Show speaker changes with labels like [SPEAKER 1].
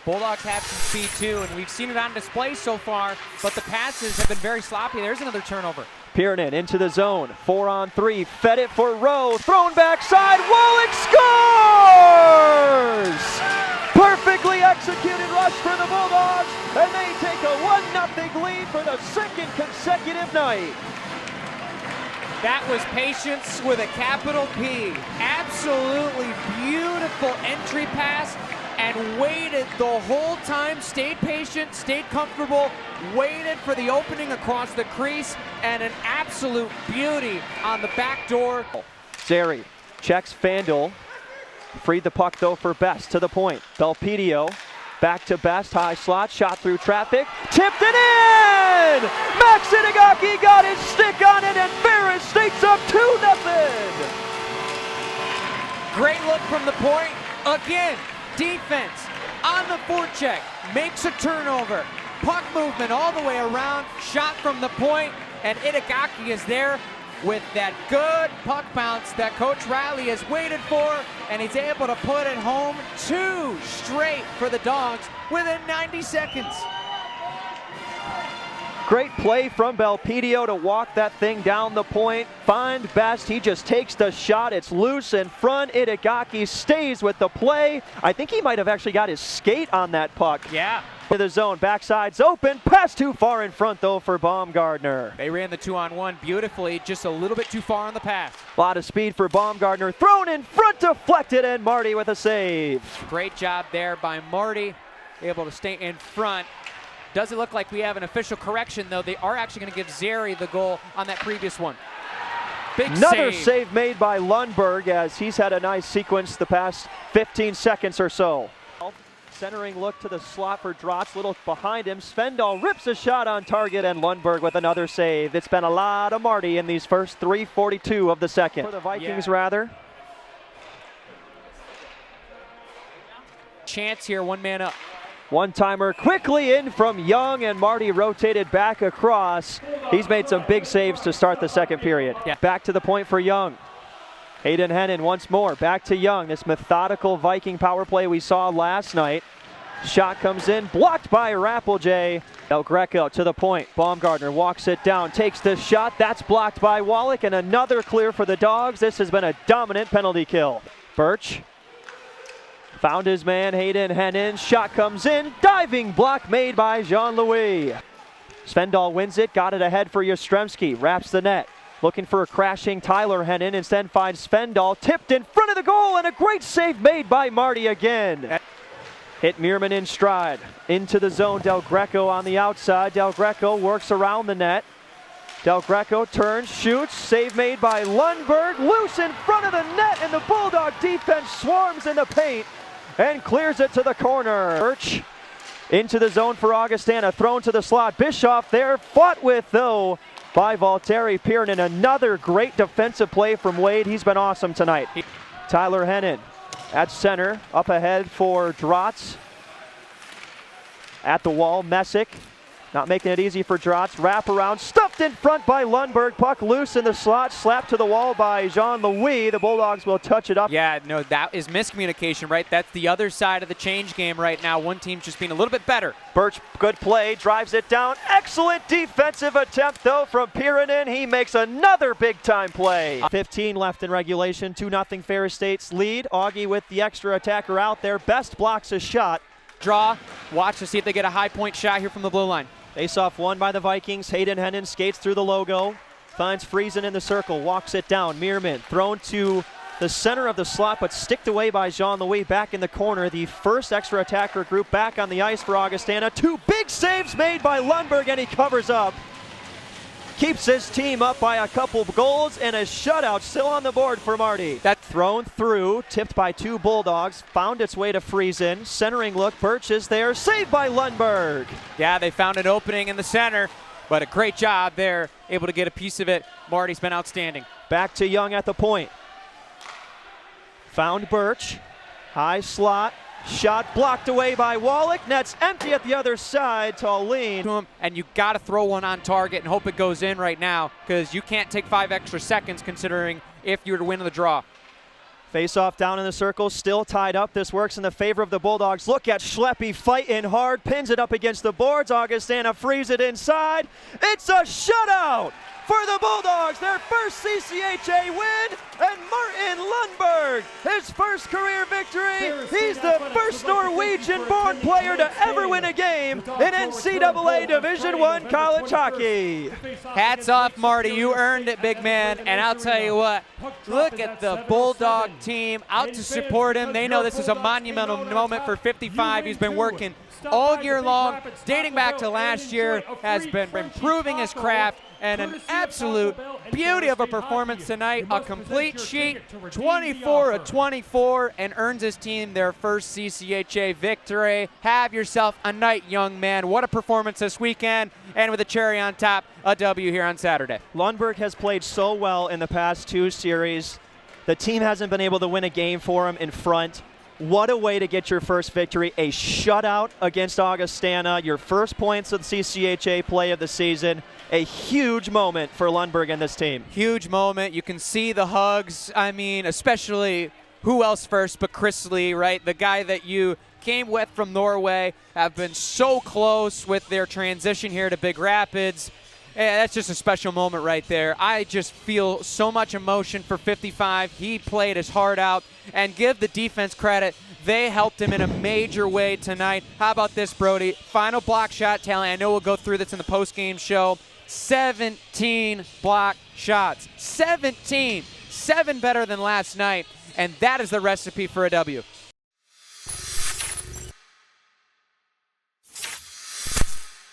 [SPEAKER 1] Bulldogs have some speed too, and we've seen it on display so far, but the passes have been very sloppy. There's another turnover.
[SPEAKER 2] Piernan into the zone, 4-on-3, fed it for Rowe, thrown backside, Wallach scores! Perfectly executed rush for the Bulldogs, and they take a 1-0 lead for the second consecutive night.
[SPEAKER 1] That was patience with a capital P. Absolutely beautiful entry pass, and waited the whole time, stayed patient, stayed comfortable, waited for the opening across the crease, and an absolute beauty on the back door.
[SPEAKER 2] Zeri checks Fandel, freed the puck though for Best to the point. Belpedio back to Best, high slot, shot through traffic, tipped it in! Max Inagaki got his stick on it, and Ferris State's up 2-0.
[SPEAKER 1] Great look from the point. Again, defense on the forecheck, makes a turnover. Puck movement all the way around, shot from the point, and Itagaki is there with that good puck bounce that Coach Riley has waited for, and he's able to put it home. 2 straight for the Dogs within 90 seconds.
[SPEAKER 2] Great play from Belpedio to walk that thing down the point, find Best, he just takes the shot, it's loose in front, Itagaki stays with the play. I think he might have actually got his skate on that puck.
[SPEAKER 1] Yeah.
[SPEAKER 2] To the zone, backside's open, pass too far in front though for Baumgartner.
[SPEAKER 1] They ran the 2-on-1 beautifully, just a little bit too far on the pass.
[SPEAKER 2] A lot of speed for Baumgartner, thrown in front, deflected, and Marty with a save.
[SPEAKER 1] Great job there by Marty, able to stay in front. Doesn't look like we have an official correction, though. They are actually going to give Zeri the goal on that previous one. Big
[SPEAKER 2] Another save made by Lundberg, as he's had a nice sequence the past 15 seconds or so. Centering look to the slot for Drotz, little behind him. Svendal rips a shot on target, and Lundberg with another save. It's been a lot of Marty in these first 3:42 of the second. For the Vikings, rather.
[SPEAKER 1] Chance here, one man up.
[SPEAKER 2] One-timer quickly in from Young, and Marty rotated back across. He's made some big saves to start the second period.
[SPEAKER 1] Yeah.
[SPEAKER 2] Back to the point for Young. Hayden Hennon once more, back to Young. This methodical Viking power play we saw last night. Shot comes in, blocked by Rappeljay. El Greco to the point. Baumgartner walks it down, takes the shot. That's blocked by Wallach, and another clear for the Dogs. This has been a dominant penalty kill. Birch found his man, Hayden Hennon. Shot comes in, diving block made by Jean-Louis. Svendal wins it, got it ahead for Yastrzemski. Wraps the net. Looking for a crashing Tyler Hennon, instead finds Svendal, tipped in front of the goal, and a great save made by Marty again. Hit Meerman in stride. Into the zone, Del Greco on the outside. Del Greco works around the net. Del Greco turns, shoots, save made by Lundberg, loose in front of the net, and the Bulldog defense swarms in the paint and clears it to the corner. Birch into the zone for Augustana, thrown to the slot. Bischoff there, fought with though by Valtteri Piernan. Another great defensive play from Wade. He's been awesome tonight. Tyler Hennon at center, up ahead for Drotz. At the wall, Messick. Not making it easy for Drotz. Wrap around, stuffed in front by Lundberg. Puck loose in the slot, slapped to the wall by Jean-Louis. The Bulldogs will touch it up.
[SPEAKER 1] Yeah, no, that is miscommunication, right? That's the other side of the change game right now. One team's just being a little bit better.
[SPEAKER 2] Birch, good play, drives it down. Excellent defensive attempt, though, from Piernan. He makes another big-time play. 15 left in regulation, 2-0 Ferris State's lead. Augie with the extra attacker out there. Best blocks a shot.
[SPEAKER 1] Draw, watch to see if they get a high-point shot here from the blue line.
[SPEAKER 2] Face-off won by the Vikings. Hayden Hennon skates through the logo. Finds Friesen in the circle, walks it down. Meerman thrown to the center of the slot, but sticked away by Jean-Louis back in the corner. The first extra attacker group back on the ice for Augustana. 2 big saves made by Lundberg, and he covers up. Keeps his team up by a couple of goals, and a shutout still on the board for Marty. That thrown through, tipped by 2 Bulldogs, found its way to Friesen. Centering look, Birch is there, saved by Lundberg.
[SPEAKER 1] Yeah, they found an opening in the center, but a great job there, able to get a piece of it. Marty's been outstanding.
[SPEAKER 2] Back to Young at the point. Found Birch, high slot. Shot blocked away by Wallach. Net's empty at the other side. Tallene.
[SPEAKER 1] And you got to throw one on target and hope it goes in right now, because you can't take 5 extra seconds considering if you were to win the draw.
[SPEAKER 2] Face off down in the circle, still tied up. This works in the favor of the Bulldogs. Look at Schleppy fighting hard, pins it up against the boards. Augustana frees it inside. It's a shutout for the Bulldogs, their first CCHA win, and Martin Lundberg, his first career victory. He's the first Norwegian-born player to ever win a game in NCAA Division I college hockey.
[SPEAKER 1] Hats off, Marty. You earned it, big man. And I'll tell you what, look at the Bulldog team out to support him. They know this is a monumental moment for 55. He's been working all year long, dating back to last year, has been improving his craft, and an absolute beauty of a performance tonight. A complete sheet, 24 of 24, and earns his team their first CCHA victory. Have yourself a night, young man. What a performance this weekend, and with a cherry on top, a W here on Saturday.
[SPEAKER 2] Lundberg has played so well in the past 2 series. The team hasn't been able to win a game for him in front. What a way to get your first victory, a shutout against Augustana, your first points of the CCHA play of the season. A huge moment for Lundberg and this team.
[SPEAKER 1] Huge moment. You can see the hugs. I mean, especially who else first but Chris Lee, right? The guy that you came with from Norway, have been so close with their transition here to Big Rapids. Yeah, that's just a special moment right there. I just feel so much emotion for 55. He played his heart out, and give the defense credit. They helped him in a major way tonight. How about this, Brody? Final block shot tally. I know we'll go through this in the post-game show. 17 block shots. 17. 7 better than last night, and that is the recipe for a W.